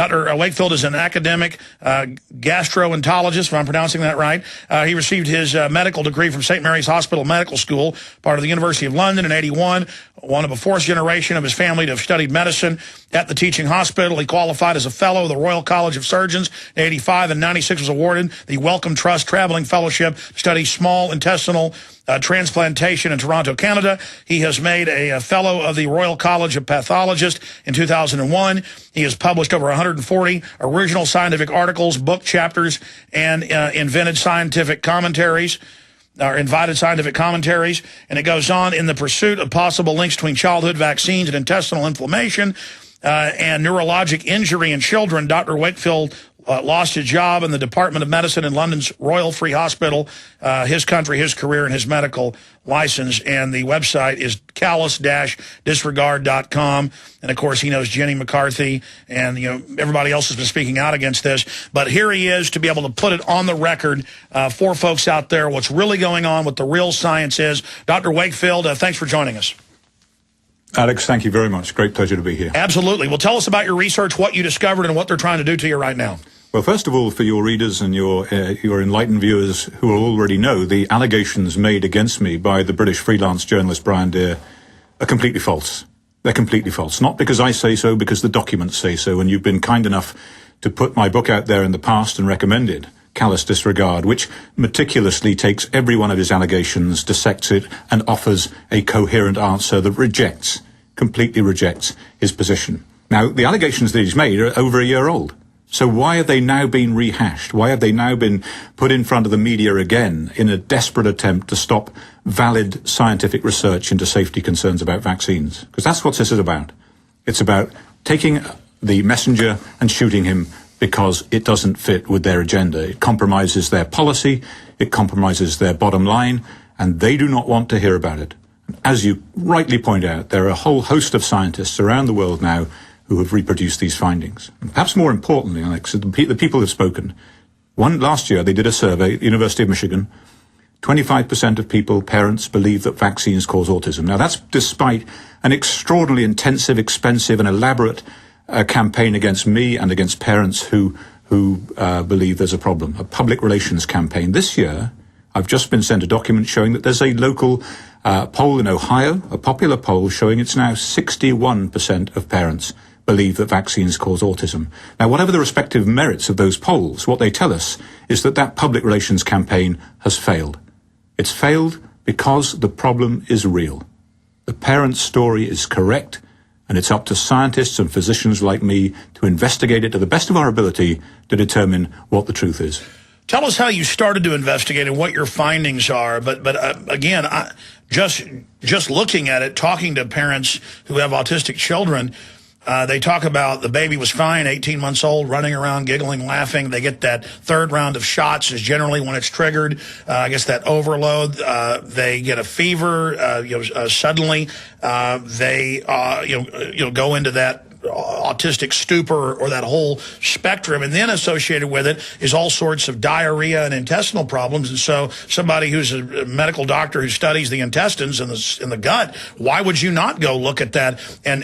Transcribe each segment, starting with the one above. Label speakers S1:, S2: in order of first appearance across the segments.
S1: Dr. Wakefield is an academic gastroenterologist, if I'm pronouncing that right. He received his medical degree from St. Mary's Hospital Medical School, part of the University of London in '81. One of the fourth generation of his family to have studied medicine at the teaching hospital. He qualified as a fellow of the Royal College of Surgeons in '85, and '96 was awarded the Wellcome Trust Traveling Fellowship to study small intestinal transplantation in Toronto, Canada. He has made a fellow of the Royal College of Pathologists in 2001. He has published over 140 original scientific articles, book chapters, and invited scientific commentaries. And it goes on, in the pursuit of possible links between childhood vaccines and intestinal inflammation and neurologic injury in children. Dr. Wakefield lost his job in the Department of Medicine in London's Royal Free Hospital, his country, his career, and his medical license. And the website is callous-disregard.com. And, of course, he knows Jenny McCarthy, and, everybody else has been speaking out against this. But here he is to be able to put it on the record for folks out there what's really going on, what the real science is. Dr. Wakefield, thanks for joining us.
S2: Alex, thank you very much. Great pleasure to be here.
S1: Absolutely. Well, tell us about your research, what you discovered, and what they're trying to do to you right now.
S2: Well, first of all, for your readers and your enlightened viewers who will already know, the allegations made against me by the British freelance journalist Brian Deer are completely false. They're completely false. Not because I say so, because the documents say so. And you've been kind enough to put my book out there in the past and recommended Callous Disregard, which meticulously takes every one of his allegations, dissects it, and offers a coherent answer that completely rejects his position. Now, the allegations that he's made are over a year old. So why have they now been rehashed? Why have they now been put in front of the media again in a desperate attempt to stop valid scientific research into safety concerns about vaccines? Because that's what this is about. It's about taking the messenger and shooting him because it doesn't fit with their agenda. It compromises their policy, it compromises their bottom line, and they do not want to hear about it. As you rightly point out, there are a whole host of scientists around the world now who have reproduced these findings. And perhaps more importantly, Alex, the people have spoken. Last year, they did a survey at the University of Michigan. 25% of people, parents, believe that vaccines cause autism. Now, that's despite an extraordinarily intensive, expensive, and elaborate campaign against me and against parents who believe there's a problem, a public relations campaign. This year, I've just been sent a document showing that there's a local poll in Ohio, a popular poll showing it's now 61% of parents believe that vaccines cause autism. Now, whatever the respective merits of those polls, what they tell us is that that public relations campaign has failed. It's failed because the problem is real. The parent's story is correct, and it's up to scientists and physicians like me to investigate it to the best of our ability to determine what the truth is.
S1: Tell us how you started to investigate and what your findings are. But again, just looking at it, talking to parents who have autistic children, they talk about the baby was fine, 18 months old, running around, giggling, laughing. They get that third round of shots is generally when it's triggered. I guess that overload. They get a fever. Suddenly, they go into that autistic stupor or that whole spectrum, and then associated with it is all sorts of diarrhea and intestinal problems. And so somebody who's a medical doctor who studies the intestines and the gut, why would you not go look at that and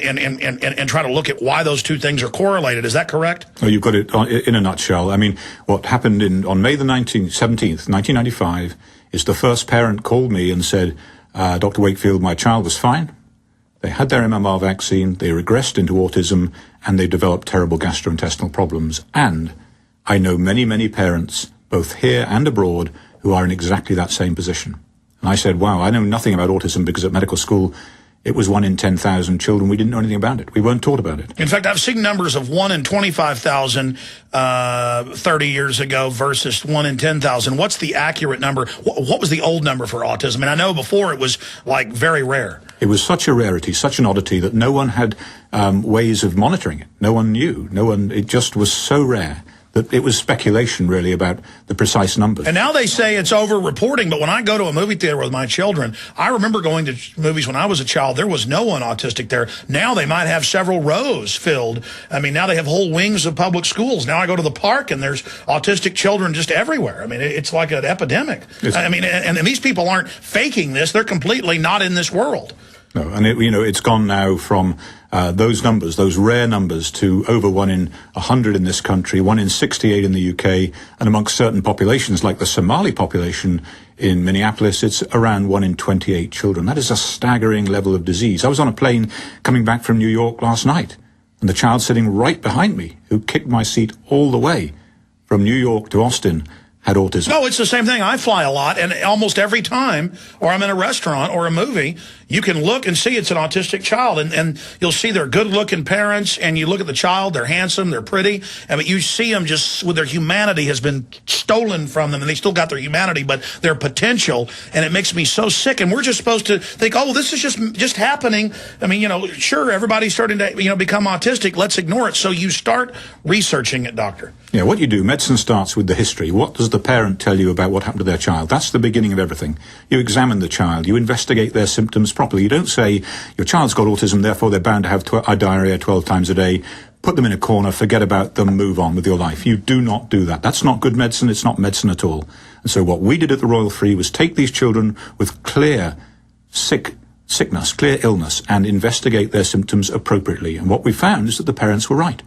S1: try to look at why those two things are correlated? Is that correct?
S2: Oh, you've got it in a nutshell. I mean, what happened on May the 17th, 1995, is the first parent called me and said, Dr. Wakefield, my child was fine. They had their MMR vaccine, they regressed into autism, and they developed terrible gastrointestinal problems. And I know many, many parents, both here and abroad, who are in exactly that same position. And I said, wow, I know nothing about autism because at medical school, it was 1 in 10,000 children. We didn't know anything about it. We weren't taught about it.
S1: In fact, I've seen numbers of 1 in 25,000 30 years ago versus 1 in 10,000. What's the accurate number? What was the old number for autism? And I know before it was like very rare.
S2: It was such a rarity, such an oddity that no one had ways of monitoring it. No one knew. It just was so rare that it was speculation, really, about the precise numbers.
S1: And now they say it's over-reporting, but when I go to a movie theater with my children, I remember going to movies when I was a child, there was no one autistic there. Now they might have several rows filled. I mean, now they have whole wings of public schools. Now I go to the park, and there's autistic children just everywhere. I mean, it's like an epidemic. I mean, and these people aren't faking this. They're completely not in this world.
S2: No, and it's gone now from those numbers, those rare numbers, to over 1 in 100 in this country, 1 in 68 in the UK, and amongst certain populations, like the Somali population in Minneapolis, it's around 1 in 28 children. That is a staggering level of disease. I was on a plane coming back from New York last night, and the child sitting right behind me, who kicked my seat all the way from New York to Austin, had autism.
S1: No, it's the same thing. I fly a lot, and almost every time, or I'm in a restaurant or a movie, you can look and see it's an autistic child, and you'll see their good-looking parents, and you look at the child, they're handsome, they're pretty, and you see them just with their humanity has been stolen from them, and they still got their humanity, but their potential, and it makes me so sick. And we're just supposed to think, oh, well, this is just happening. I mean, sure, everybody's starting to, become autistic. Let's ignore it. So you start researching it, doctor.
S2: Yeah, what you do, medicine starts with the history. What does the parent tell you about what happened to their child? That's the beginning of everything. You examine the child. You investigate their symptoms properly. You don't say, your child's got autism, therefore they're bound to have diarrhea 12 times a day. Put them in a corner, forget about them, move on with your life. You do not do that. That's not good medicine. It's not medicine at all. And so what we did at the Royal Free was take these children with clear sickness, clear illness, and investigate their symptoms appropriately. And what we found is that the parents were right.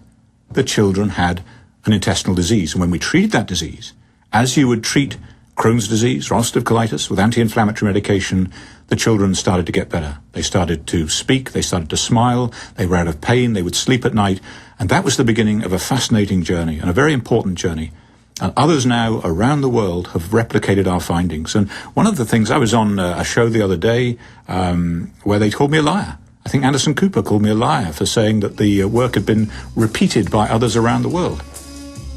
S2: The children had an intestinal disease. And when we treated that disease, as you would treat Crohn's disease, ulcerative colitis, with anti-inflammatory medication, the children started to get better. They started to speak, they started to smile, they were out of pain, they would sleep at night. And that was the beginning of a fascinating journey, and a very important journey. And others now around the world have replicated our findings. And one of the things, I was on a show the other day where they called me a liar. I think Anderson Cooper called me a liar for saying that the work had been repeated by others around the world.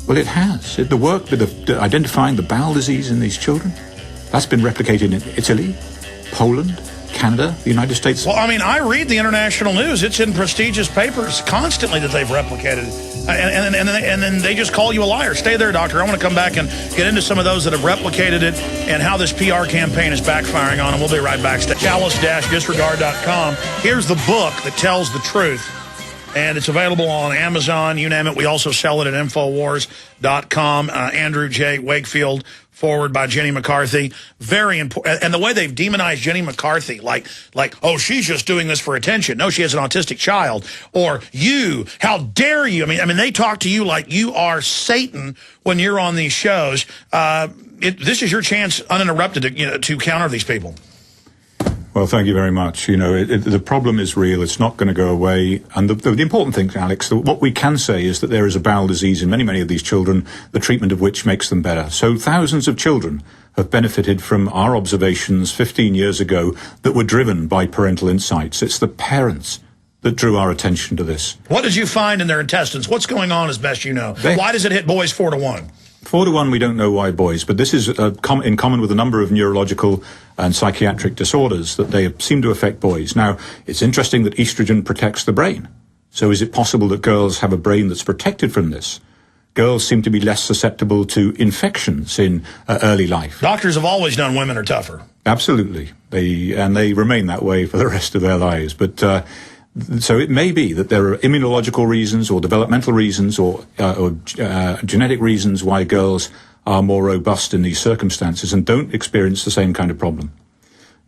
S2: Well, it has. The work with identifying the bowel disease in these children, that's been replicated in Italy, Poland, Canada, the United States.
S1: Well, I mean, I read the international news. It's in prestigious papers constantly that they've replicated it. And then they just call you a liar. Stay there, doctor. I want to come back and get into some of those that have replicated it and how this PR campaign is backfiring on them. We'll be right back. Callous-disregard.com. Here's the book that tells the truth. And it's available on Amazon, you name it. We also sell it at Infowars.com. Andrew J. Wakefield, forward by Jenny McCarthy. Very important. And the way they've demonized Jenny McCarthy, like, oh, she's just doing this for attention. No, she has an autistic child. Or you, how dare you? I mean, they talk to you like you are Satan when you're on these shows. This is your chance, uninterrupted, to counter these people.
S2: Well, thank you very much. The problem is real. It's not going to go away. And the important thing, Alex, what we can say is that there is a bowel disease in many, many of these children, the treatment of which makes them better. So thousands of children have benefited from our observations 15 years ago that were driven by parental insights. It's the parents that drew our attention to this.
S1: What did you find in their intestines? What's going on as best you know? Why does it hit boys 4-1?
S2: 4-1, we don't know why boys, but this is in common with a number of neurological and psychiatric disorders that they seem to affect boys. Now, it's interesting that estrogen protects the brain. So is it possible that girls have a brain that's protected from this? Girls seem to be less susceptible to infections in early life.
S1: Doctors have always known women are tougher.
S2: Absolutely. They remain that way for the rest of their lives. But so it may be that there are immunological reasons or developmental reasons or genetic reasons why girls are more robust in these circumstances and don't experience the same kind of problem.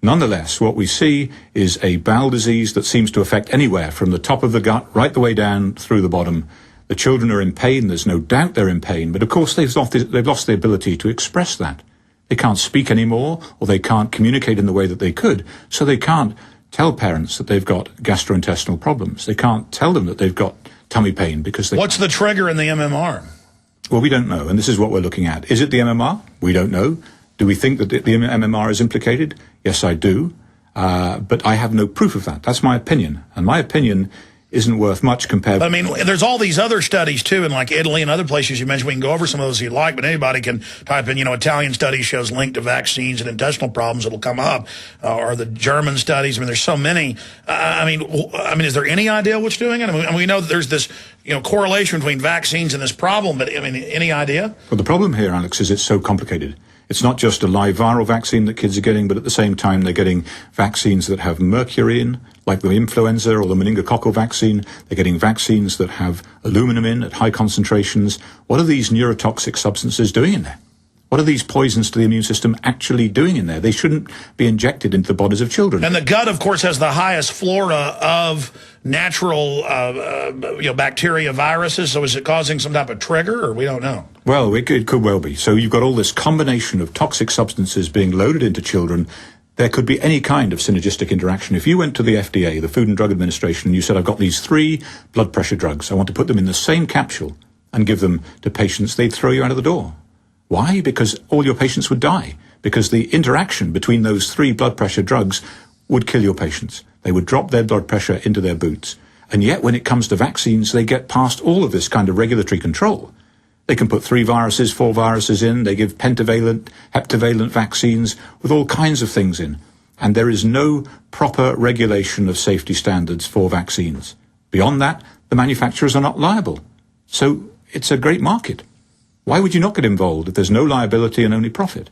S2: Nonetheless, what we see is a bowel disease that seems to affect anywhere from the top of the gut right the way down through the bottom. The children are in pain. There's no doubt they're in pain. But of course, they've lost the ability to express that. They can't speak anymore, or they can't communicate in the way that they could. So they can't tell parents that they've got gastrointestinal problems. They can't tell them that they've got tummy pain because they...
S1: What's the trigger in the MMR?
S2: Well, we don't know, and this is what we're looking at. Is it the MMR? We don't know. Do we think that the MMR is implicated? Yes, I do. But I have no proof of that. That's my opinion. And my opinion isn't worth much compared...
S1: I mean, there's all these other studies, too, in like Italy and other places you mentioned. We can go over some of those if you'd like, but anybody can type in, Italian studies shows linked to vaccines and intestinal problems. It'll come up. Or the German studies. I mean, there's so many. I mean, is there any idea what's doing it? I mean, we know that there's this, correlation between vaccines and this problem, but, any idea?
S2: Well, the problem here, Alex, is it's so complicated. It's not just a live viral vaccine that kids are getting, but at the same time they're getting vaccines that have mercury in, like the influenza or the meningococcal vaccine. They're getting vaccines that have aluminum in at high concentrations. What are these neurotoxic substances doing in there? What are these poisons to the immune system actually doing in there? They shouldn't be injected into the bodies of children.
S1: And the gut, of course, has the highest flora of natural bacteria, viruses. So is it causing some type of trigger, or we don't know?
S2: Well, it could well be. So you've got all this combination of toxic substances being loaded into children. There could be any kind of synergistic interaction. If you went to the FDA, the Food and Drug Administration, and you said, I've got these 3 blood pressure drugs, I want to put them in the same capsule and give them to patients, they'd throw you out of the door. Why? Because all your patients would die. Because the interaction between those 3 blood pressure drugs would kill your patients. They would drop their blood pressure into their boots. And yet, when it comes to vaccines, they get past all of this kind of regulatory control. They can put 3 viruses, 4 viruses in. They give pentavalent, heptavalent vaccines with all kinds of things in. And there is no proper regulation of safety standards for vaccines. Beyond that, the manufacturers are not liable. So it's a great market. Why would you not get involved if there's no liability and only profit?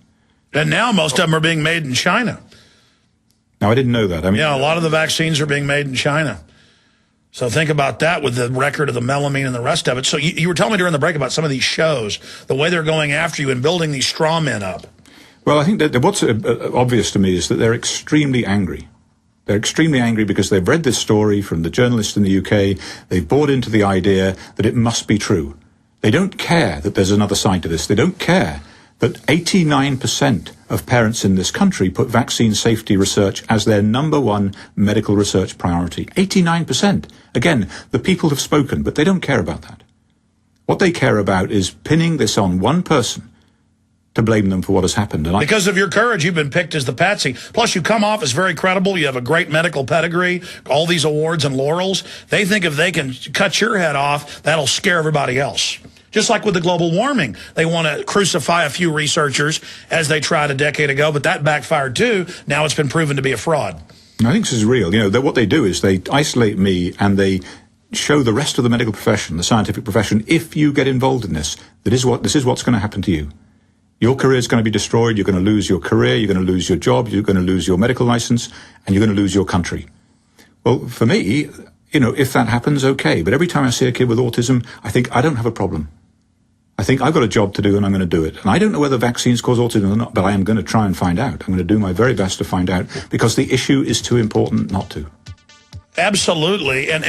S1: And now most of them are being made in China.
S2: Now, I didn't know that. I mean,
S1: yeah, a lot of the vaccines are being made in China. So think about that with the record of the melamine and the rest of it. So you were telling me during the break about some of these shows, the way they're going after you and building these straw men up.
S2: Well, I think that what's obvious to me is that they're extremely angry. They're extremely angry because they've read this story from the journalists in the UK. They've bought into the idea that it must be true. They don't care that there's another side to this. They don't care that 89% of parents in this country put vaccine safety research as their #1 medical research priority. 89%. Again, the people have spoken, but they don't care about that. What they care about is pinning this on one person to blame them for what has happened. And
S1: because of your courage, you've been picked as the patsy. Plus, you come off as very credible. You have a great medical pedigree, all these awards and laurels. They think if they can cut your head off, that'll scare everybody else. Just like with the global warming, they want to crucify a few researchers as they tried a decade ago, but that backfired too. Now it's been proven to be a fraud.
S2: I think this is real. You know, what they do is they isolate me and they show the rest of the medical profession, the scientific profession, if you get involved in this, this is what's going to happen to you. Your career is going to be destroyed. You're going to lose your career. You're going to lose your job. You're going to lose your medical license, and you're going to lose your country. Well, for me, you know, if that happens, okay. But every time I see a kid with autism, I think I don't have a problem. I think I've got a job to do and I'm going to do it. And I don't know whether vaccines cause autism or not, but I am going to try and find out. I'm going to do my very best to find out because the issue is too important not to.
S1: Absolutely. And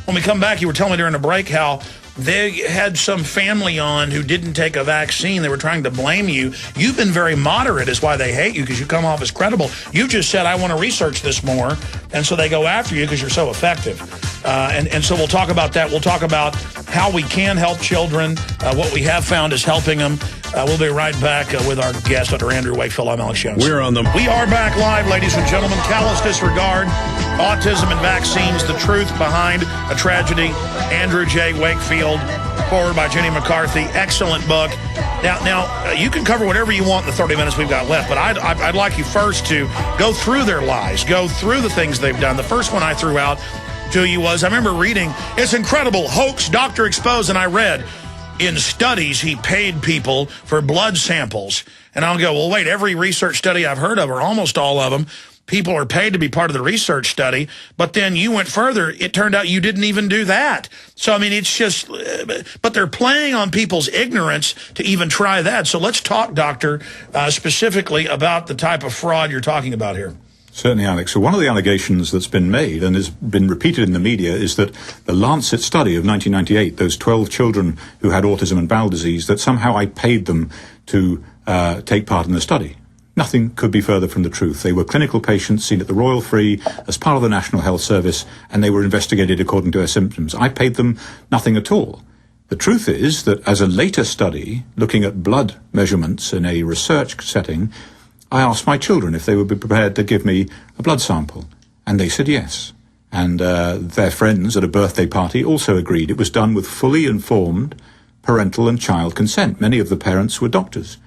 S1: when we come back, you were telling me during the break how they had some family on who didn't take a vaccine. They were trying to blame you. You've been very moderate is why they hate you, because you come off as credible. You just said, I want to research this more. And so they go after you because you're so effective. And so we'll talk about that. We'll talk about how we can help children. What we have found is helping them. We'll be right back with our guest, Dr. Andrew Wakefield. I'm Alex Jones.
S3: We
S1: are back live, ladies and gentlemen. Callous disregard, autism and vaccines, the truth behind a tragedy. Andrew J. Wakefield, forward by Jenny McCarthy. Excellent book. Now, you can cover whatever you want in the 30 minutes we've got left, but I'd like you first to go through their lies, go through the things they've done. The first one I threw out to you was, I remember reading, it's incredible, hoax, doctor exposed, and I read, in studies, he paid people for blood samples. And I'll go, well, wait, every research study I've heard of, or almost all of them, people are paid to be part of the research study. But then you went further. It turned out you didn't even do that. So, I mean, it's just, but they're playing on people's ignorance to even try that. So let's talk, Doctor, specifically about the type of fraud you're talking about here.
S2: Certainly, Alex. So one of the allegations that's been made and has been repeated in the media is that the Lancet study of 1998, those 12 children who had autism and bowel disease, that somehow I paid them to take part in the study. Nothing could be further from the truth. They were clinical patients seen at the Royal Free as part of the National Health Service, and they were investigated according to their symptoms. I paid them nothing at all. The truth is that as a later study, looking at blood measurements in a research setting, I asked my children if they would be prepared to give me a blood sample, and they said yes. And their friends at a birthday party also agreed. It was done with fully informed parental and child consent. Many of the parents were doctors.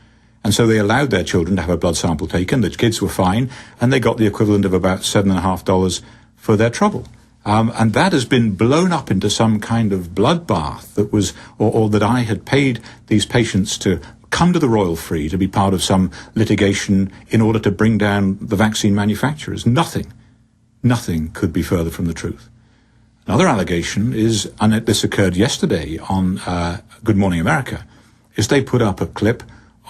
S2: And so they allowed their children to have a blood sample taken. The kids were fine, and they got the equivalent of about $7.50 for their trouble. And that has been blown up into some kind of bloodbath that was, or that I had paid these patients to come to the Royal Free to be part of some litigation in order to bring down the vaccine manufacturers. Nothing could be further from the truth. Another allegation is, and this occurred yesterday on Good Morning America, is they put up a clip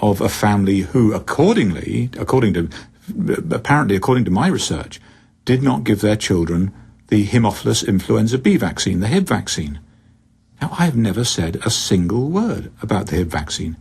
S2: of a family who, apparently, according to my research, did not give their children the Haemophilus influenza B vaccine, the Hib vaccine. Now, I've never said a single word about the Hib vaccine.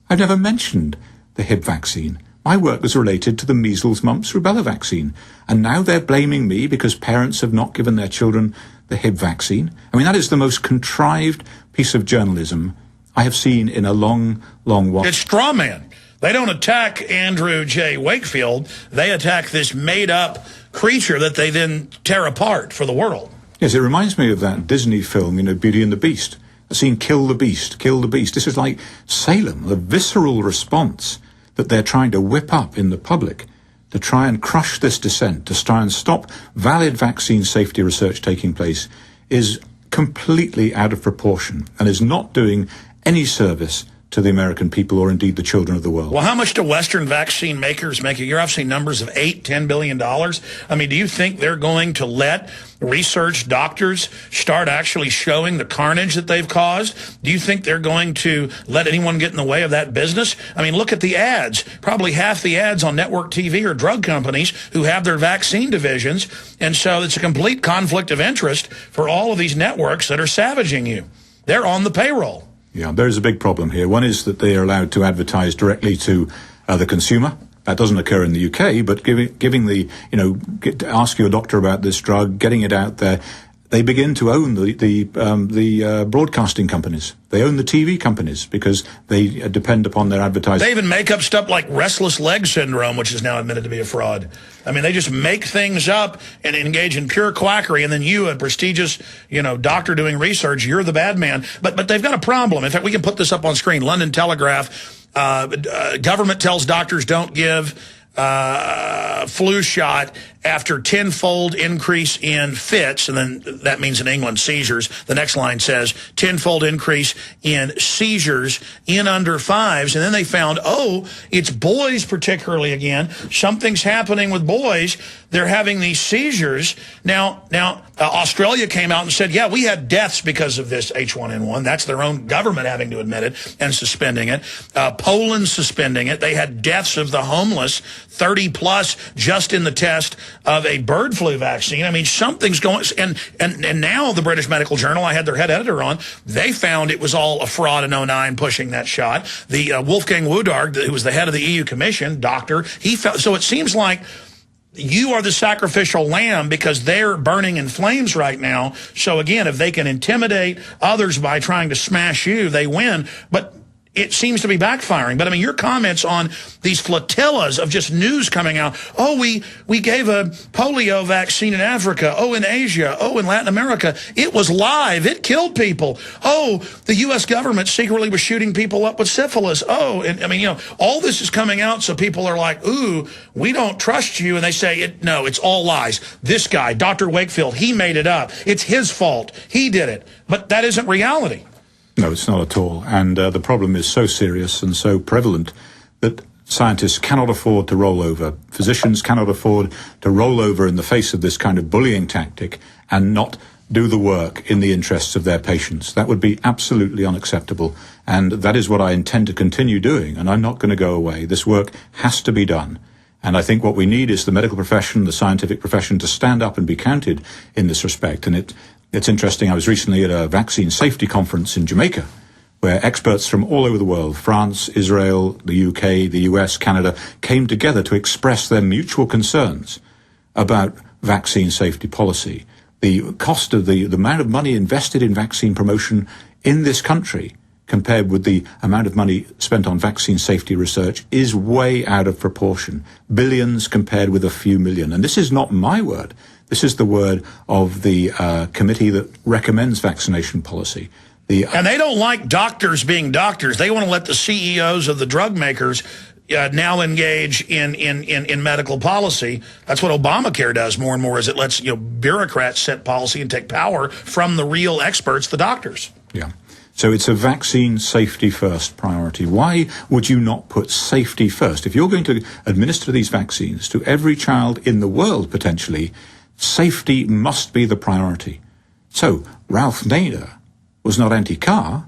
S2: I've never mentioned the Hib vaccine. My work was related to the measles, mumps, rubella vaccine. And now they're blaming me because parents have not given their children the Hib vaccine. I mean, that is the most contrived piece of journalism I have seen in a long, long while.
S1: It's straw man. They don't attack Andrew J. Wakefield. They attack this made-up creature that they then tear apart for the world.
S2: Yes, it reminds me of that Disney film, Beauty and the Beast. The scene, kill the beast, kill the beast. This is like Salem, the visceral response that they're trying to whip up in the public to try and crush this dissent, to try and stop valid vaccine safety research taking place, is completely out of proportion and is not doing any service to the American people or indeed the children of the world.
S1: Well, how much do Western vaccine makers make a year? I've seen numbers of $8–10 billion. I mean, do you think they're going to let research doctors start actually showing the carnage that they've caused? Do you think they're going to let anyone get in the way of that business? I mean, look at the ads. Probably half the ads on network TV are drug companies who have their vaccine divisions. And so it's a complete conflict of interest for all of these networks that are savaging you. They're on the payroll.
S2: Yeah, there's a big problem here. One is that they are allowed to advertise directly to the consumer. That doesn't occur in the UK, but giving the, ask your doctor about this drug, getting it out there, they begin to own the broadcasting companies. They own the TV companies because they depend upon their advertising. They
S1: even make up stuff like restless leg syndrome, which is now admitted to be a fraud. I mean, they just make things up and engage in pure quackery, and then you, a prestigious, doctor doing research, you're the bad man. But they've got a problem. In fact, we can put this up on screen. London Telegraph, government tells doctors don't give flu shot after tenfold increase in fits, and then that means in England seizures. The next line says tenfold increase in seizures in under fives, and then they found, it's boys particularly again. Something's happening with boys. They're having these seizures. Now, Australia came out and said, yeah, we had deaths because of this H1N1. That's their own government having to admit it and suspending it. Poland suspending it. They had deaths of the homeless, 30 plus just in the test of a bird flu vaccine. I mean, something's going, and now the British Medical Journal, I had their head editor on, they found it was all a fraud in 2009 pushing that shot. The Wolfgang Wodarg, who was the head of the EU Commission, doctor, he felt, so it seems like you are the sacrificial lamb because they're burning in flames right now. So again, if they can intimidate others by trying to smash you, they win. But it seems to be backfiring. But I mean, your comments on these flotillas of just news coming out. We gave a polio vaccine in Africa. In Asia. In Latin America. It was live. It killed people. The U.S. government secretly was shooting people up with syphilis. And I mean, all this is coming out. So people are like, ooh, we don't trust you. And they say, no, it's all lies. This guy, Dr. Wakefield, he made it up. It's his fault. He did it. But that isn't reality.
S2: No, it's not at all. And the problem is so serious and so prevalent that scientists cannot afford to roll over. Physicians cannot afford to roll over in the face of this kind of bullying tactic and not do the work in the interests of their patients. That would be absolutely unacceptable. And that is what I intend to continue doing. And I'm not going to go away. This work has to be done. And I think what we need is the medical profession, the scientific profession, to stand up and be counted in this respect. And it's interesting, I was recently at a vaccine safety conference in Jamaica, where experts from all over the world, France, Israel, the UK, the US, Canada, came together to express their mutual concerns about vaccine safety policy. The cost of the amount of money invested in vaccine promotion in this country compared with the amount of money spent on vaccine safety research is way out of proportion. Billions compared with a few million. And this is not my word. This is the word of the committee that recommends vaccination policy.
S1: And they don't like doctors being doctors. They want to let the CEOs of the drug makers now engage in medical policy. That's what Obamacare does more and more, is it lets bureaucrats set policy and take power from the real experts, the doctors.
S2: Yeah. So it's a vaccine safety first priority. Why would you not put safety first? If you're going to administer these vaccines to every child in the world, potentially, safety must be the priority. So Ralph Nader was not anti-car.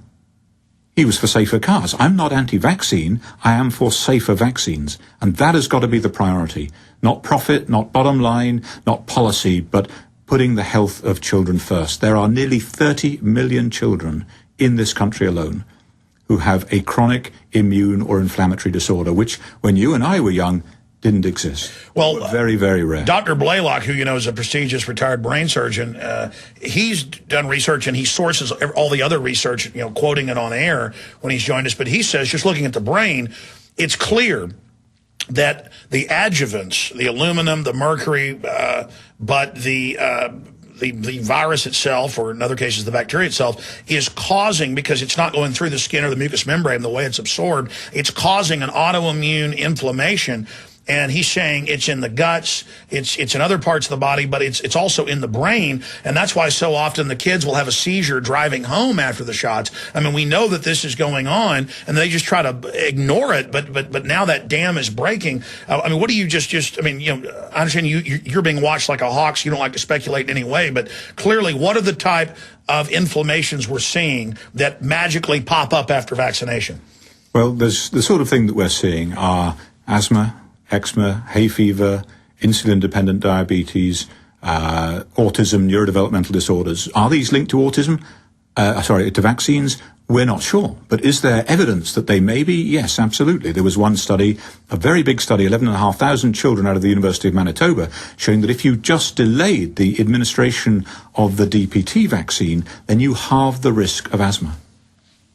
S2: He was for safer cars. I'm not anti-vaccine. I am for safer vaccines. And that has got to be the priority. Not profit, not bottom line, not policy, but putting the health of children first. There are nearly 30 million children in this country alone who have a chronic immune or inflammatory disorder, which, when you and I were young, didn't exist.
S1: Well,
S2: very, very rare.
S1: Dr. Blaylock, who you know is a prestigious retired brain surgeon, he's done research and he sources all the other research, quoting it on air when he's joined us. But he says, just looking at the brain, it's clear that the adjuvants, the aluminum, the mercury, but the virus itself, or in other cases the bacteria itself, is causing, because it's not going through the skin or the mucous membrane the way it's absorbed, it's causing an autoimmune inflammation. And he's saying it's in the guts, it's in other parts of the body, but it's also in the brain. And that's why so often the kids will have a seizure driving home after the shots. I mean, we know that this is going on, and they just try to ignore it. But now that dam is breaking. I mean, what do you I mean, I understand you're being watched like a hawk, so you don't like to speculate in any way. But clearly, what are the type of inflammations we're seeing that magically pop up after vaccination?
S2: Well, there's the sort of thing that we're seeing are asthma, eczema, hay fever, insulin-dependent diabetes, autism, neurodevelopmental disorders. Are these linked to autism? To vaccines? We're not sure. But is there evidence that they may be? Yes, absolutely. There was one study, a very big study, 11,500 children out of the University of Manitoba, showing that if you just delayed the administration of the DPT vaccine, then you halve the risk of asthma.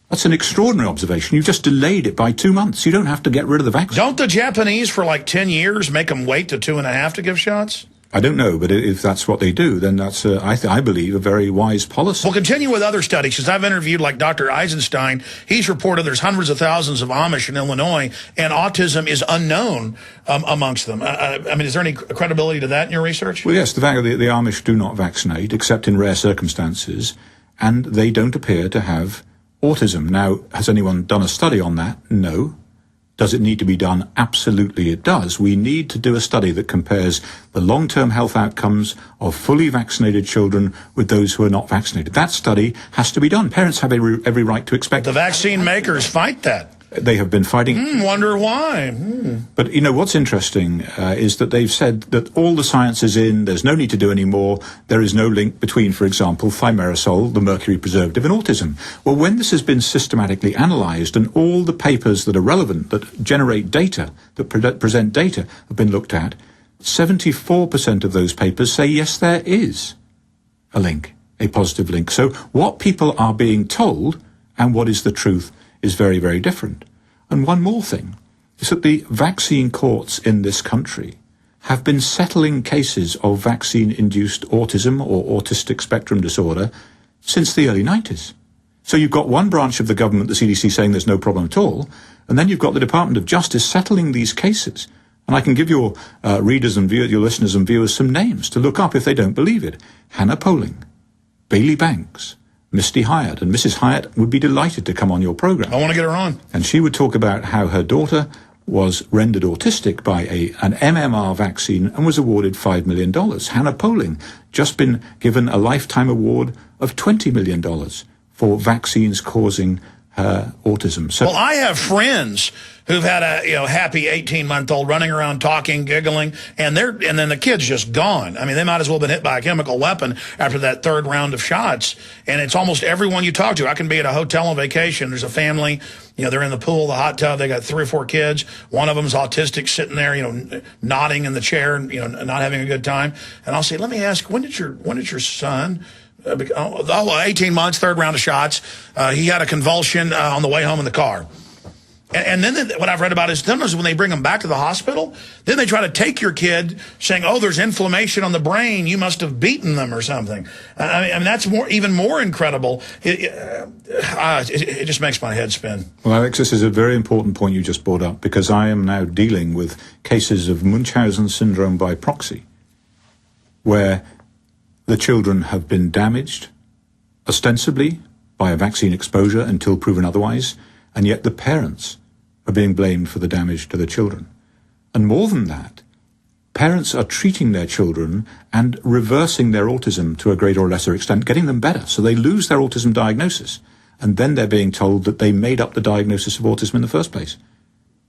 S2: That's an extraordinary observation. You've just delayed it by 2 months. You don't have to get rid of the vaccine.
S1: Don't the Japanese, for like 10 years, make them wait to 2.5 to give shots?
S2: I don't know, but if that's what they do, then that's, I believe, a very wise policy.
S1: We'll continue with other studies, because I've interviewed like Dr. Eisenstein. He's reported there's hundreds of thousands of Amish in Illinois, and autism is unknown amongst them. I mean, is there any credibility to that in your research?
S2: Well, yes, the fact that the Amish do not vaccinate, except in rare circumstances, and they don't appear to have autism. Now, has anyone done a study on that? No. Does it need to be done? Absolutely it does. We need to do a study that compares the long-term health outcomes of fully vaccinated children with those who are not vaccinated. That study has to be done. Parents have every right to expect.
S1: The vaccine makers fight that.
S2: They have been fighting.
S1: Wonder why.
S2: But, what's interesting is that they've said that all the science is in, there's no need to do any more. There is no link between, for example, thimerosal, the mercury preservative, and autism. Well, when this has been systematically analysed and all the papers that are relevant, that generate data, that present data, have been looked at, 74% of those papers say, yes, there is a link, a positive link. So what people are being told and what is the truth is very, very different. And one more thing is that the vaccine courts in this country have been settling cases of vaccine-induced autism or autistic spectrum disorder since the early 90s. So you've got one branch of the government, the CDC, saying there's no problem at all, and then you've got the Department of Justice settling these cases. And I can give your readers and viewers, your listeners and viewers, some names to look up if they don't believe it. Hannah Poling, Bailey Banks, Misty Hyatt, and Mrs. Hyatt would be delighted to come on your program.
S1: I want to get her on.
S2: And she would talk about how her daughter was rendered autistic by an MMR vaccine and was awarded $5 million. Hannah Poling just been given a lifetime award of $20 million for vaccines causing her autism. So,
S1: well, I have friends who've had a happy 18-month-old running around talking, giggling, and then the kid's just gone. I mean, they might as well have been hit by a chemical weapon after that third round of shots. And it's almost everyone you talk to. I can be at a hotel on vacation. There's a family, they're in the pool, the hot tub. They got 3 or 4 kids. One of them's autistic, sitting there, nodding in the chair, not having a good time. And I'll say, let me ask, when did your son? 18 months, third round of shots. He had a convulsion on the way home in the car. And then what I've read about is sometimes when they bring them back to the hospital, then they try to take your kid saying, oh, there's inflammation on the brain. You must have beaten them or something. I mean, that's even more incredible. It just makes my head spin.
S2: Well, Alex, this is a very important point you just brought up, because I am now dealing with cases of Munchausen syndrome by proxy, where the children have been damaged, ostensibly by a vaccine exposure until proven otherwise, and yet the parents are being blamed for the damage to the children. And more than that, parents are treating their children and reversing their autism to a greater or lesser extent, getting them better, so they lose their autism diagnosis. and then they're being told that they made up the diagnosis of autism in the first place.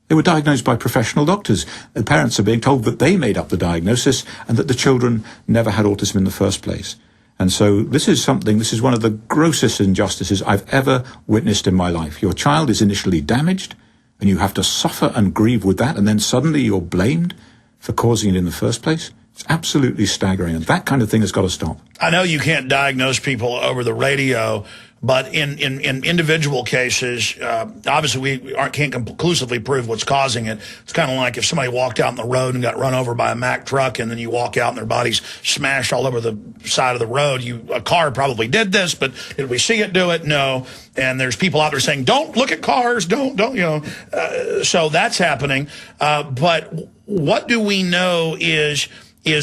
S2: They were diagnosed by professional doctors. The parents are being told that they made up the diagnosis and that the children never had autism in the first place. And so this is one of the grossest injustices I've ever witnessed in my life. Your child is initially damaged, and you have to suffer and grieve with that, and then suddenly you're blamed for causing it in the first place. It's absolutely staggering, and that kind of thing has got to stop.
S1: I know you can't diagnose people over the radio, but in individual cases, obviously we can't conclusively prove what's causing it. It's kind of like if somebody walked out on the road and got run over by a Mack truck, and then you walk out and their body's smashed all over the side of the road. A car probably did this, but did we see it do it? No. And there's people out there saying, don't look at cars, don't, so that's happening. But what do we know is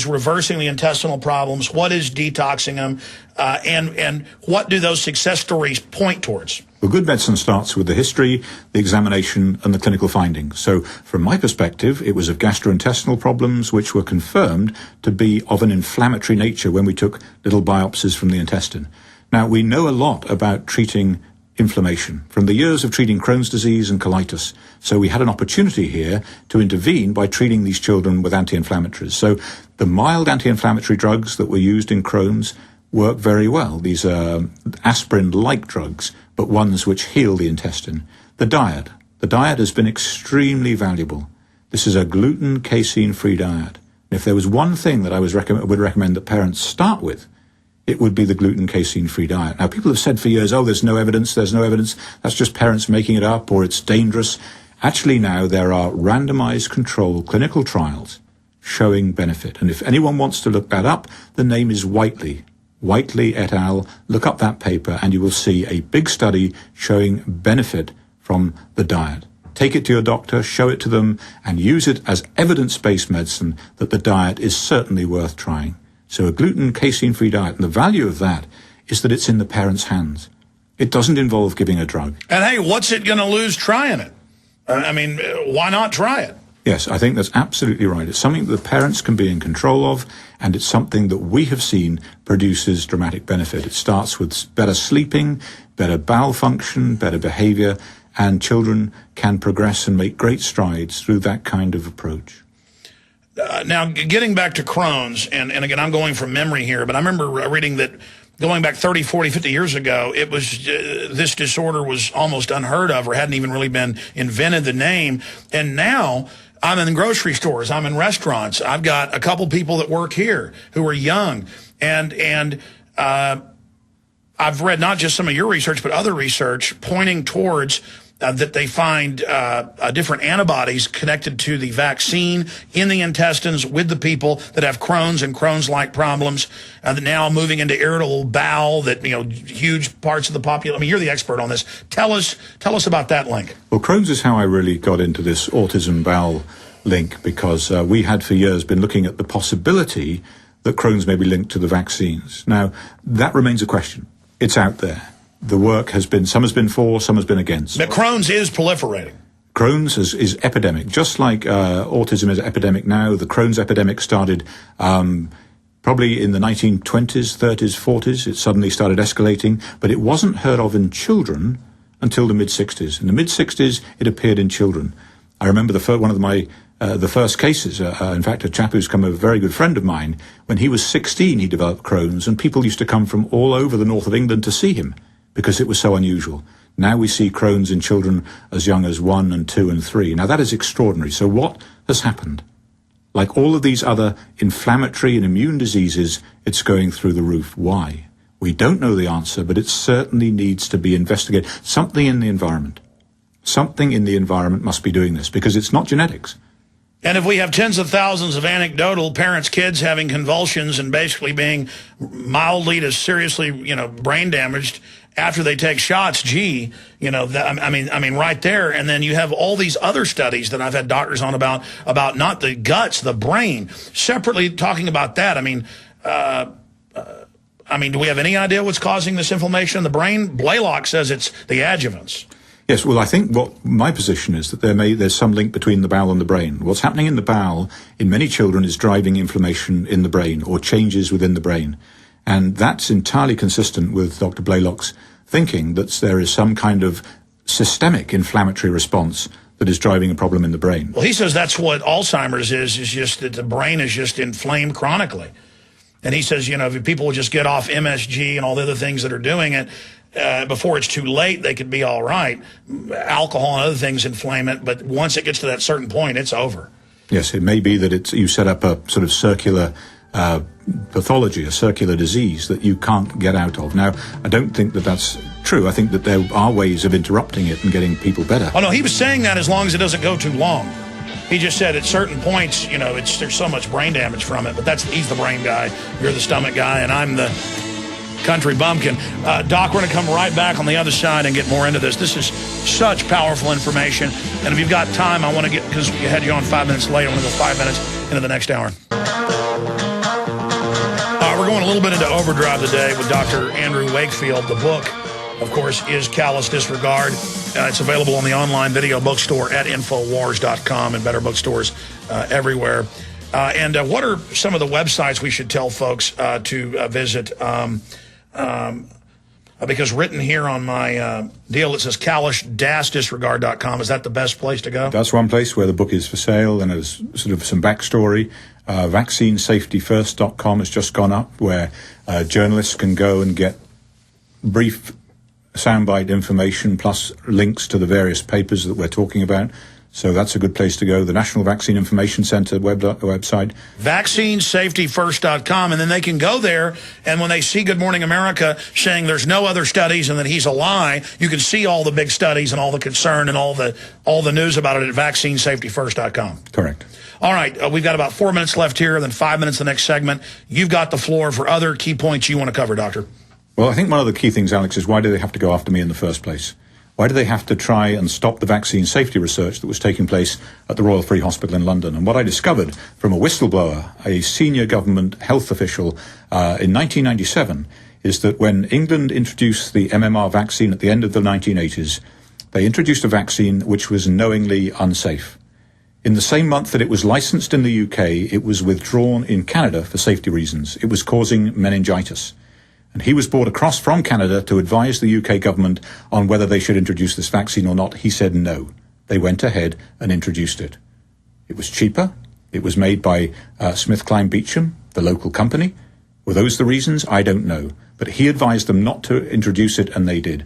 S1: reversing the intestinal problems? What is detoxing them? And what do those success stories point towards?
S2: Well, good medicine starts with the history, the examination, and the clinical findings. So from my perspective, it was of gastrointestinal problems which were confirmed to be of an inflammatory nature when we took little biopsies from the intestine. Now, we know a lot about treating inflammation from the years of treating Crohn's disease and colitis. So we had an opportunity here to intervene by treating these children with anti-inflammatories. So the mild anti-inflammatory drugs that were used in Crohn's work very well. These are aspirin-like drugs, but ones which heal the intestine. The diet has been extremely valuable. This is a gluten, casein-free diet. And if there was one thing that I would recommend that parents start with, it would be the gluten, casein-free diet. Now, people have said for years, oh, there's no evidence, that's just parents making it up, or it's dangerous. Actually, now there are randomized controlled clinical trials showing benefit. And if anyone wants to look that up, the name is Whiteley et al. Look up that paper and you will see a big study showing benefit from the diet. Take it to your doctor, show it to them, and use it as evidence-based medicine that the diet is certainly worth trying. So a gluten, casein-free diet, and the value of that is that it's in the parents' hands. It doesn't involve giving a drug.
S1: And hey, what's it going to lose trying it? I mean, why not try it?
S2: Yes, I think that's absolutely right. It's something that the parents can be in control of, and it's something that we have seen produces dramatic benefit. It starts with better sleeping, better bowel function, better behavior, and children can progress and make great strides through that kind of approach.
S1: Now, getting back to Crohn's, and again, I'm going from memory here, but I remember reading that going back 30, 40, 50 years ago, it was this disorder was almost unheard of or hadn't even really been invented, the name. And now I'm in grocery stores, I'm in restaurants. I've got a couple people that work here who are young. And I've read not just some of your research, but other research pointing towards that they find different antibodies connected to the vaccine in the intestines with the people that have Crohn's and Crohn's-like problems. That now moving into irritable bowel, that huge parts of the population. I mean, you're the expert on this. Tell us about that link.
S2: Well, Crohn's is how I really got into this autism bowel link, because we had for years been looking at the possibility that Crohn's may be linked to the vaccines. Now, that remains a question. It's out there. The work has been, some has been for, some has been against.
S1: But Crohn's is proliferating.
S2: Crohn's is epidemic. Just like autism is epidemic now, the Crohn's epidemic started probably in the 1920s, 30s, 40s. It suddenly started escalating, but it wasn't heard of in children until the mid-60s. In the mid-60s, it appeared in children. I remember one of the first cases, in fact, a chap who's become a very good friend of mine, when he was 16, he developed Crohn's, and people used to come from all over the north of England to see him, because it was so unusual. Now we see Crohn's in children as young as 1 and 2 and 3. Now that is extraordinary. So what has happened? Like all of these other inflammatory and immune diseases, it's going through the roof. Why? We don't know the answer, but it certainly needs to be investigated. Something in the environment must be doing this, because it's not genetics.
S1: And if we have tens of thousands of anecdotal parents, kids having convulsions and basically being mildly to seriously, brain damaged after they take shots, I mean, right there. And then you have all these other studies that I've had doctors on about not the guts, the brain, separately talking about that. I mean, do we have any idea what's causing this inflammation in the brain? Blaylock says it's the adjuvants.
S2: Yes, well, I think what my position is that there's some link between the bowel and the brain. What's happening in the bowel in many children is driving inflammation in the brain or changes within the brain. And that's entirely consistent with Dr. Blaylock's thinking that there is some kind of systemic inflammatory response that is driving a problem in the brain.
S1: Well, he says that's what Alzheimer's is just that the brain is just inflamed chronically. And he says, you know, if people will just get off MSG and all the other things that are doing it, before it's too late, they could be all right. Alcohol and other things inflame it, but once it gets to that certain point, it's over.
S2: Yes, it may be that you set up a sort of circular pathology, a circular disease that you can't get out of. Now, I don't think that that's true. I think that there are ways of interrupting it and getting people better.
S1: Oh, no, he was saying that as long as it doesn't go too long. He just said at certain points, you know, there's so much brain damage from it, but he's the brain guy, you're the stomach guy, and I'm the country bumpkin. Doc, we're going to come right back on the other side and get more into this. This is such powerful information, and if you've got time, I want to get, because we had you on 5 minutes late, I want to go 5 minutes into the next hour. We're going a little bit into overdrive today with Dr. Andrew Wakefield. The book, of course, is Callous Disregard. It's available on the online video bookstore at Infowars.com and better bookstores everywhere. And what are some of the websites we should tell folks to visit? Because written here on my deal, it says callous-disregard.com. Is that the best place to go?
S2: That's one place where the book is for sale, and there's sort of some backstory. Vaccinesafetyfirst.com has just gone up, where journalists can go and get brief soundbite information plus links to the various papers that we're talking about. So that's a good place to go. The National Vaccine Information Center website.
S1: Vaccinesafetyfirst.com, and then they can go there, and when they see Good Morning America saying there's no other studies and that he's a lie, you can see all the big studies and all the concern and all the news about it at vaccinesafetyfirst.com.
S2: Correct.
S1: All right, we've got about 4 minutes left here, then 5 minutes the next segment. You've got the floor for other key points you want to cover, Doctor.
S2: Well, I think one of the key things, Alex, is why do they have to go after me in the first place? Why do they have to try and stop the vaccine safety research that was taking place at the Royal Free Hospital in London? And what I discovered from a whistleblower, a senior government health official in 1997, is that when England introduced the MMR vaccine at the end of the 1980s, they introduced a vaccine which was knowingly unsafe. In the same month that it was licensed in the UK, it was withdrawn in Canada for safety reasons. It was causing meningitis. And he was brought across from Canada to advise the UK government on whether they should introduce this vaccine or not. He said no. They went ahead and introduced it. It was cheaper. It was made by SmithKline Beecham, the local company. Were those the reasons? I don't know. But he advised them not to introduce it, and they did.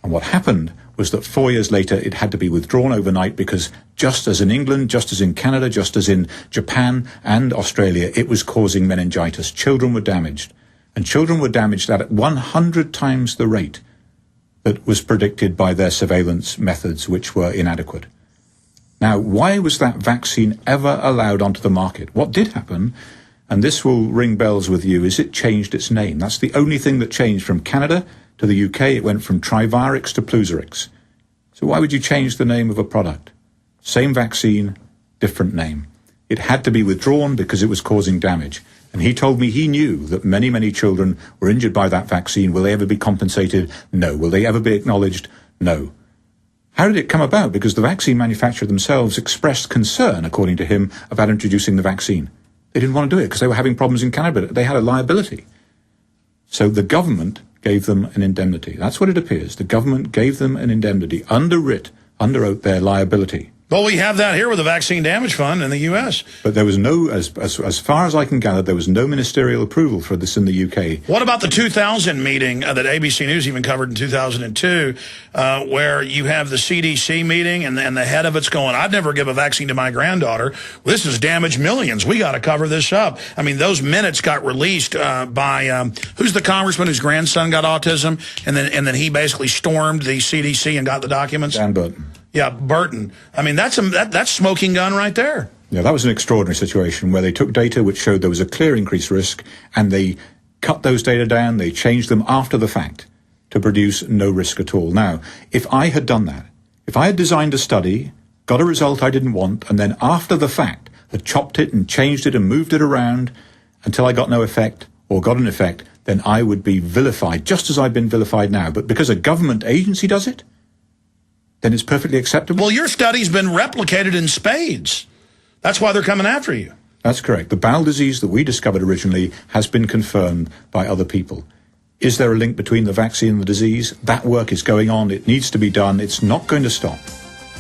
S2: And what happened was that 4 years later, it had to be withdrawn overnight because just as in England, just as in Canada, just as in Japan and Australia, it was causing meningitis. Children were damaged. And children were damaged at 100 times the rate that was predicted by their surveillance methods, which were inadequate. Now, why was that vaccine ever allowed onto the market? What did happen, and this will ring bells with you, is it changed its name. That's the only thing that changed from Canada to the UK. It went from Trivarix to Pluzarix. So why would you change the name of a product? Same vaccine, different name. It had to be withdrawn because it was causing damage. And he told me he knew that many, many children were injured by that vaccine. Will they ever be compensated? No. Will they ever be acknowledged? No. How did it come about? Because the vaccine manufacturer themselves expressed concern, according to him, about introducing the vaccine. They didn't want to do it because they were having problems in Canada. They had a liability. So the government gave them an indemnity. That's what it appears. The government gave them an indemnity, underwrote their liability.
S1: Well, we have that here with the Vaccine Damage Fund in the U.S.
S2: But there was no, as far as I can gather, there was no ministerial approval for this in the UK.
S1: What about the 2000 meeting that ABC News even covered in 2002, where you have the CDC meeting and the head of it's going, I'd never give a vaccine to my granddaughter. This has damaged millions. We got to cover this up. I mean, those minutes got released by, who's the congressman whose grandson got autism? And then he basically stormed the CDC and got the documents?
S2: Dan Burton.
S1: Yeah, Burton. I mean, that's smoking gun right there.
S2: Yeah, that was an extraordinary situation where they took data which showed there was a clear increased risk, and they cut those data down, they changed them after the fact to produce no risk at all. Now, if I had done that, if I had designed a study, got a result I didn't want, and then after the fact had chopped it and changed it and moved it around until I got no effect or got an effect, then I would be vilified, just as I've been vilified now. But because a government agency does it, then it's perfectly acceptable.
S1: Well, your study's been replicated in spades. That's why they're coming after you.
S2: That's correct. The bowel disease that we discovered originally has been confirmed by other people. Is there a link between the vaccine and the disease? That work is going on. It needs to be done. It's not going to stop.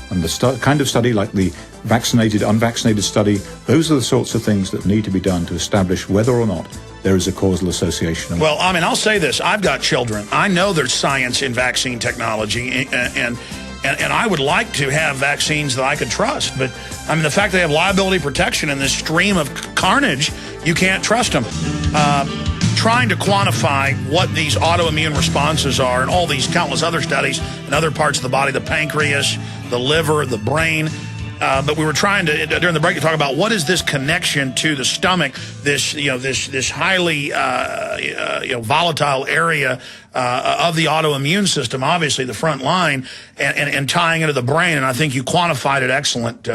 S2: And the kind of study like the vaccinated, unvaccinated study, those are the sorts of things that need to be done to establish whether or not there is a causal association.
S1: Well, I mean, I'll say this. I've got children. I know there's science in vaccine technology, and I would like to have vaccines that I could trust. But, I mean, the fact they have liability protection in this stream of carnage, you can't trust them. Trying to quantify what these autoimmune responses are and all these countless other studies in other parts of the body, the pancreas, the liver, the brain. But we were trying to, during the break, to talk about what is this connection to the stomach, this highly volatile area of the autoimmune system, obviously the front line, and tying into the brain. And I think you quantified it excellent.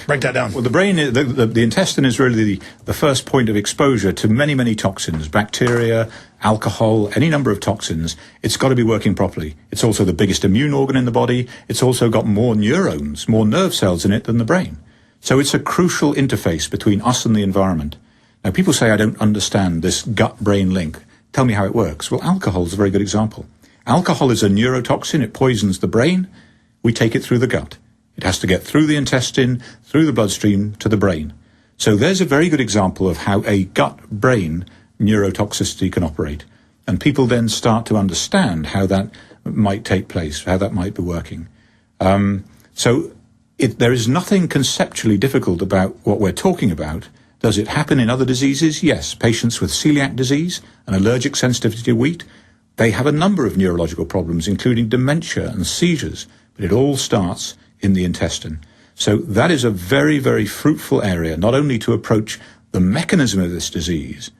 S1: Break that down.
S2: Well, the brain, the intestine is really the first point of exposure to many, many toxins, bacteria, alcohol, any number of toxins. It's got to be working properly. It's also the biggest immune organ in the body. It's also got more neurons, more nerve cells in it than the brain. So it's a crucial interface between us and the environment. Now, people say, I don't understand this gut-brain link. Tell me how it works. Well, alcohol is a very good example. Alcohol is a neurotoxin. It poisons the brain. We take it through the gut. It has to get through the intestine, through the bloodstream, to the brain. So there's a very good example of how a gut-brain neurotoxicity can operate. And people then start to understand how that might take place, how that might be working. There is nothing conceptually difficult about what we're talking about. Does it happen in other diseases? Yes. Patients with celiac disease, an allergic sensitivity to wheat, they have a number of neurological problems, including dementia and seizures. But it all starts in the intestine. So that is a very, very fruitful area, not only to approach the mechanism of this disease,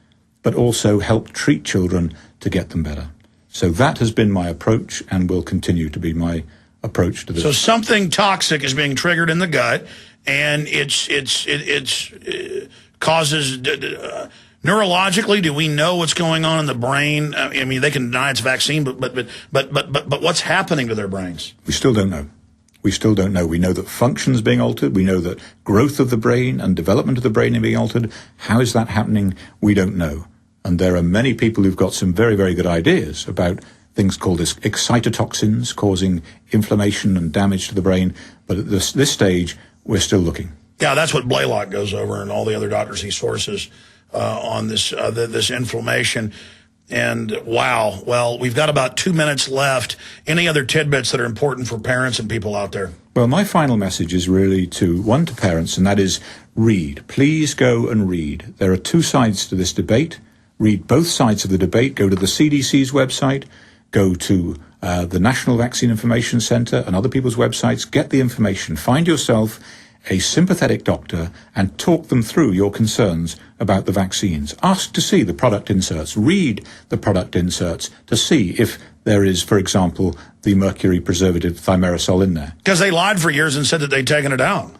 S2: but also help treat children to get them better. So that has been my approach and will continue to be my approach to this.
S1: So something toxic is being triggered in the gut, and it causes neurologically. Do we know what's going on in the brain? I mean, they can deny it's vaccine, but what's happening to their brains?
S2: We still don't know. We still don't know. We know that function is being altered. We know that growth of the brain and development of the brain are being altered. How is that happening? We don't know. And there are many people who've got some very, very good ideas about things called excitotoxins causing inflammation and damage to the brain. But at this stage, we're still looking.
S1: Yeah, that's what Blaylock goes over and all the other doctors he sources on this inflammation. And wow, well, we've got about 2 minutes left. Any other tidbits that are important for parents and people out there?
S2: Well, my final message is really to parents, and that is read. Please go and read. There are two sides to this debate. Read both sides of the debate. Go to the CDC's website. Go to the National Vaccine Information Center and other people's websites. Get the information. Find yourself a sympathetic doctor and talk them through your concerns about the vaccines. Ask to see the product inserts. Read the product inserts to see if there is, for example, the mercury preservative thimerosal in there.
S1: Because they lied for years and said that they'd taken it out.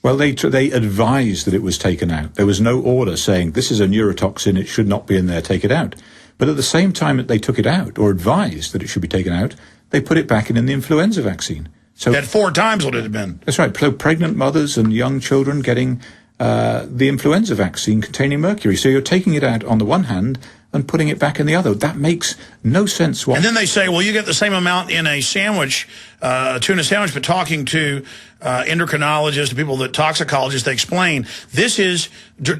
S2: Well, they advised that it was taken out. There was no order saying this is a neurotoxin, it should not be in there, take it out. But at the same time that they took it out or advised that it should be taken out, they put it back in the influenza vaccine. So
S1: at 4 times what it had been.
S2: That's right. Pregnant mothers and young children getting the influenza vaccine containing mercury. So you're taking it out on the one hand and putting it back in the other. That makes no sense.
S1: And then they say, well, you get the same amount in a sandwich, a tuna sandwich, but talking to endocrinologists, people that toxicologists, they explain this is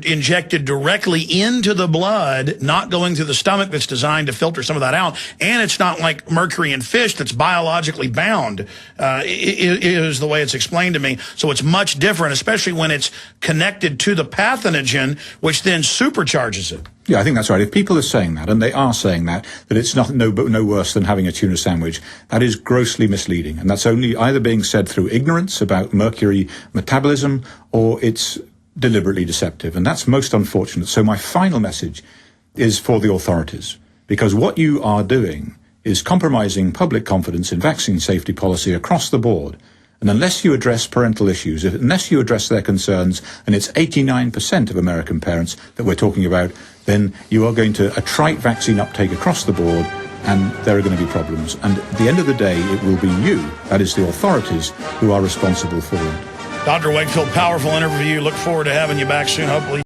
S1: injected directly into the blood, not going through the stomach that's designed to filter some of that out. And it's not like mercury in fish that's biologically bound, is the way it's explained to me. So it's much different, especially when it's connected to the pathogen, which then supercharges it.
S2: Yeah, I think that's right. If people are saying that, and they are saying that it's no worse than having a tuna sandwich, that is grossly misleading. And that's only either being said through ignorance about mercury metabolism, or it's deliberately deceptive. And that's most unfortunate. So my final message is for the authorities, because what you are doing is compromising public confidence in vaccine safety policy across the board. And unless you address parental issues, unless you address their concerns, and it's 89% of American parents that we're talking about, then you are going to a trite vaccine uptake across the board, and there are going to be problems. And at the end of the day, it will be you, that is the authorities, who are responsible for it.
S1: Dr. Wakefield, powerful interview. Look forward to having you back soon, hopefully.